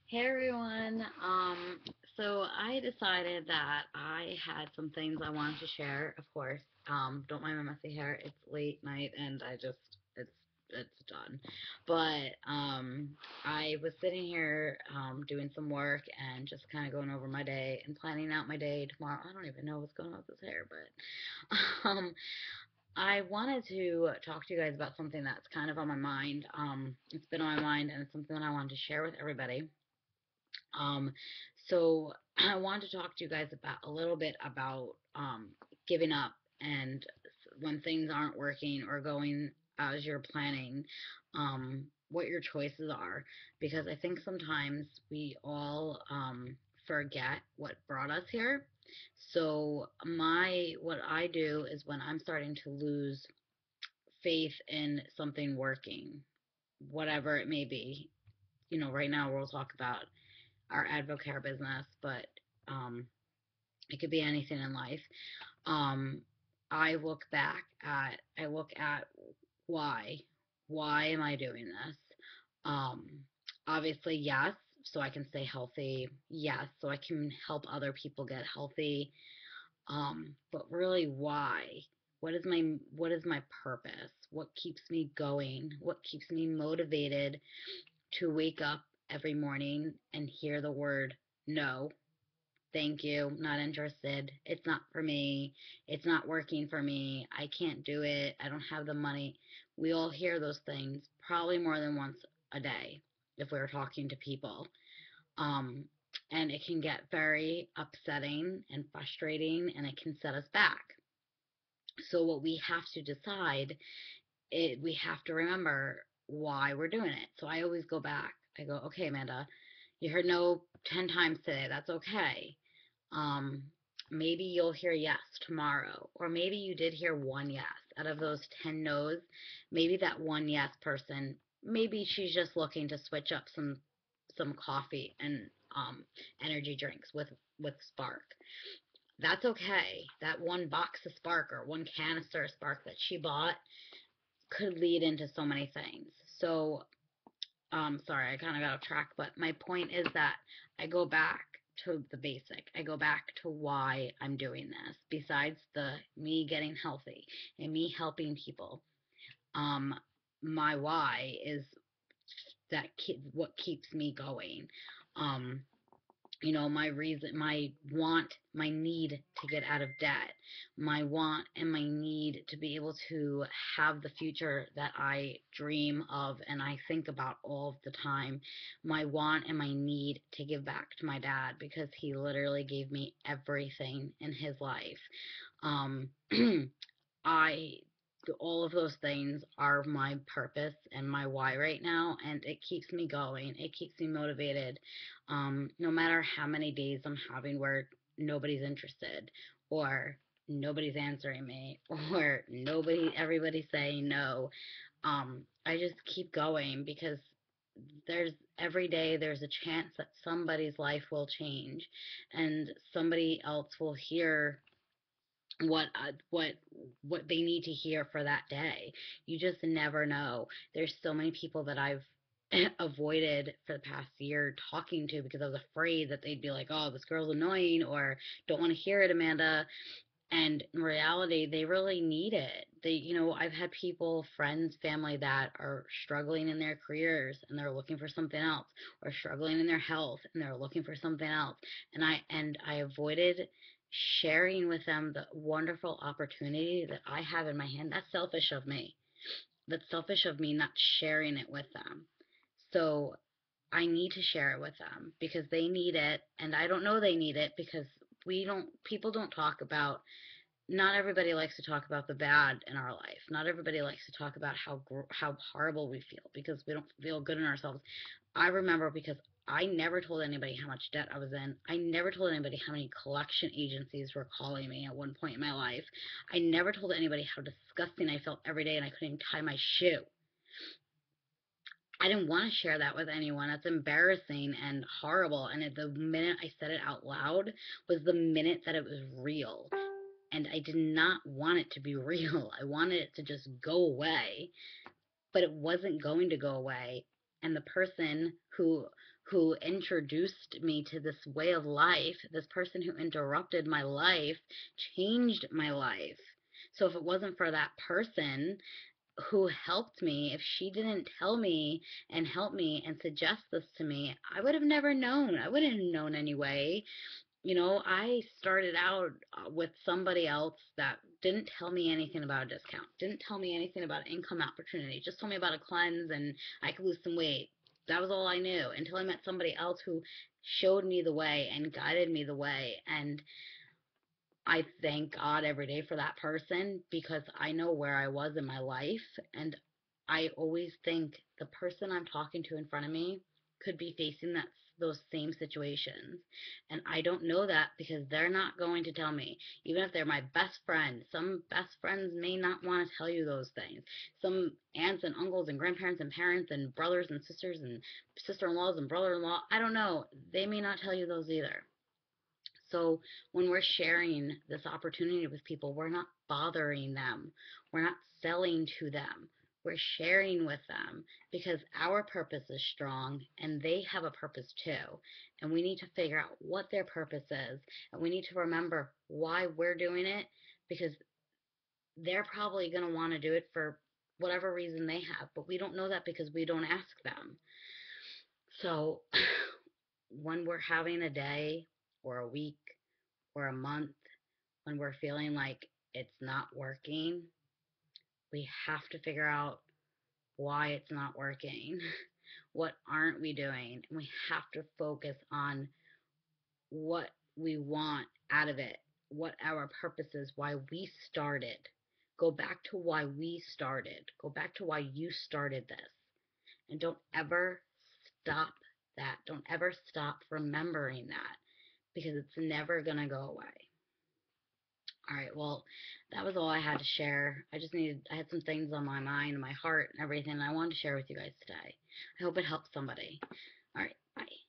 Hey everyone. So I decided that I had some things I wanted to share, of course. Don't mind my messy hair. It's late night and it's done. But I was sitting here doing some work and just kind of going over my day and planning out my day tomorrow. I don't even know what's going on with this hair, but I wanted to talk to you guys about something that's kind of on my mind. It's been on my mind and it's something that I wanted to share with everybody. Um, so I wanted to talk to you guys about a little bit about giving up and when things aren't working or going as you're planning, what your choices are. Because I think sometimes we all forget what brought us here. So what I do is when I'm starting to lose faith in something working, whatever it may be. Right now we'll talk about our advocare business, but um, it could be anything in life. Um, I look at why. Why am I doing this? Um, Obviously, yes, so I can stay healthy. Yes, so I can help other people get healthy. But really, why? What is my purpose? What keeps me going? What keeps me motivated to wake up every morning and hear the word no? Thank you, not interested. It's not for me. It's not working for me. I can't do it. I don't have the money. We all hear those things probably more than once a day if we were talking to people. Um, and it can get very upsetting and frustrating, and it can set us back. So what we have to decide, we have to remember why we're doing it. So I always go back. I go, okay, Amanda, you heard no 10 times today. That's okay. um, Maybe you'll hear yes tomorrow, or maybe you did hear one yes out of those 10 no's. Maybe that one yes person, maybe she's just looking to switch up some coffee and energy drinks with Spark. That's okay. That one box of Spark or one canister of Spark that she bought could lead into so many things. So sorry, I kind of got off track, but my point is that I go back to the basic. I go back to why I'm doing this. Besides the me getting healthy and me helping people, um, my why is what keeps me going. Um, my reason, my want, my need to get out of debt, my want and my need to be able to have the future that I dream of and I think about all the time, my want and my need to give back to my dad because he literally gave me everything in his life. Um, I all of those things are my purpose and my why right now, and it keeps me going. It keeps me motivated. No matter how many days I'm having where nobody's interested, or nobody's answering me, or everybody's saying no. I just keep going because every day there's a chance that somebody's life will change, and somebody else will hear what uh, what what they need to hear for that day. You just never know. There's so many people that I've avoided for the past year talking to because I was afraid that they'd be like, "Oh, this girl's annoying," or "Don't want to hear it, Amanda." And in reality, they really need it. I've had people, friends, family that are struggling in their careers and they're looking for something else, or struggling in their health and they're looking for something else. And I avoided sharing with them the wonderful opportunity that I have in my hand. That's selfish of me. That's selfish of me not sharing it with them. So I need to share it with them because they need it, and I don't know they need it because people don't talk about, not everybody likes to talk about the bad in our life. Not everybody likes to talk about how horrible we feel because we don't feel good in ourselves. I remember because I never told anybody how much debt I was in. I never told anybody how many collection agencies were calling me at one point in my life. I never told anybody how disgusting I felt every day and I couldn't even tie my shoe. I didn't want to share that with anyone. That's embarrassing and horrible. And the minute I said it out loud was the minute that it was real. And I did not want it to be real. I wanted it to just go away, but it wasn't going to go away. And the person who introduced me to this way of life, this person who interrupted my life, changed my life. So if it wasn't for that person who helped me, if she didn't tell me and help me and suggest this to me, I would have never known. I wouldn't have known anyway. I started out with somebody else that didn't tell me anything about a discount, didn't tell me anything about income opportunity, just told me about a cleanse and I could lose some weight. That was all I knew until I met somebody else who showed me the way and guided me the way. And I thank God every day for that person because I know where I was in my life. And I always think the person I'm talking to in front of me could be facing those same situations. And I don't know that because they're not going to tell me. Even if they're my best friend, some best friends may not want to tell you those things. Some aunts and uncles and grandparents and parents and brothers and sisters and sister-in-laws and brother-in-law, I don't know. They may not tell you those either. So when we're sharing this opportunity with people, we're not bothering them. We're not selling to them. We're sharing with them because our purpose is strong and they have a purpose too. And we need to figure out what their purpose is. And we need to remember why we're doing it because they're probably going to want to do it for whatever reason they have. But we don't know that because we don't ask them. So when we're having a day or a week or a month when we're feeling like it's not working, we have to figure out why it's not working. What aren't we doing? And we have to focus on what we want out of it, what our purpose is, why we started. Go back to why we started. Go back to why you started this. And don't ever stop that. Don't ever stop remembering that because it's never going to go away. All right, well, that was all I had to share. I had some things on my mind and my heart and everything I wanted to share with you guys today. I hope it helps somebody. All right, bye.